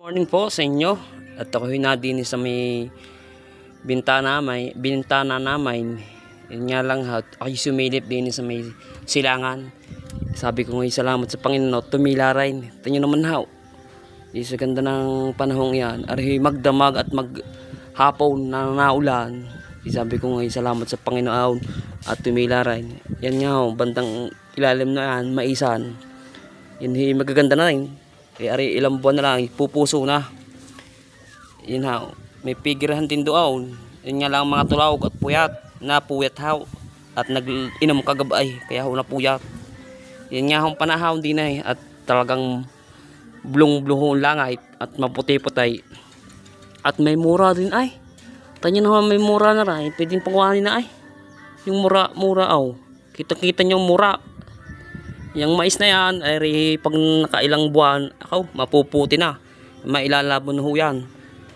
Morning po sa inyo. At ako din sa may bintana namin. Yun nga lang ha, ako sumilip din sa may silangan. Sabi ko ngayon salamat sa Panginoon, tumila rin. Tingnan naman ha, di sa ganda ng panahong yan, ari magdamag at maghapon na naulan. Sabi ko ngayon salamat sa Panginoon at tumila rin. Yan nga ho, bandang ilalim na yan, maisan. Yan magaganda na rin. Ari ilang buwan na lang, pupuso na. Yun ha, may pigirahan din doon. Yun nga lang mga tulaw at puyat. Napuyat ha. At nag-inom kagabay, kaya ho napuyat. Yun nga hong panahon din ay. At talagang blong-blong langay at maputi-putay. At may mura din ay. Tanya naman may mura na rin. Pwedeng pangwanin na ay. Yung mura aw. Kita-kita nyo mura. Yung mais na yan, ay pag nakailang buwan, ako, mapuputi na. Mailalabon ho yan.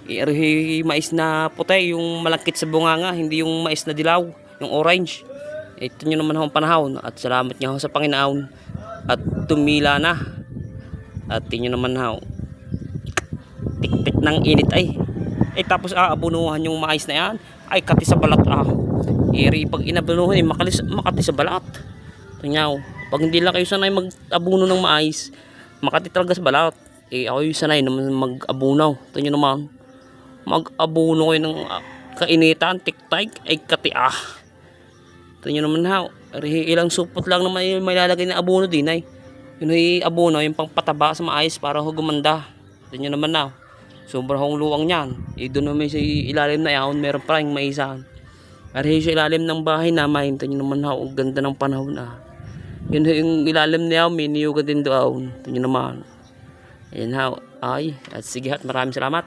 Ay mais na puti, yung malangkit sa bunganga, hindi yung mais na dilaw, yung orange. Ito nyo naman ang panahon. At salamat nga ho sa Panginoon. At tumila na. At tingnan naman ho. Tik-tik ng init ay. Tapos aabunuhan yung mais na yan. Ay, kati sa balat pag inabunuhan, makati sa balat. Tingnan. Pag hindi lang kayo sanay mag-abuno ng mais, makati talaga sa balat. Ako yung sanay naman mag-abunaw. Ito nyo naman, mag-abuno kayo ng kainitan, tik-tik, ay kati Ito nyo naman ha, ilang supot lang naman yung may lalagay na abuno din ay. Yun ay abuno, yung pang pataba sa mais para gumanda. Ito nyo naman na, sobrang luwang yan. Doon naman sa ilalim na yan, meron pa rin maisan. Ari sa ilalim ng bahay namin, ito nyo naman ha, ganda ng panahon Yun yung ilalim niya, may niyuga din doon. Ito nyo naman. Ayan ha. Ay, at sige at maraming salamat.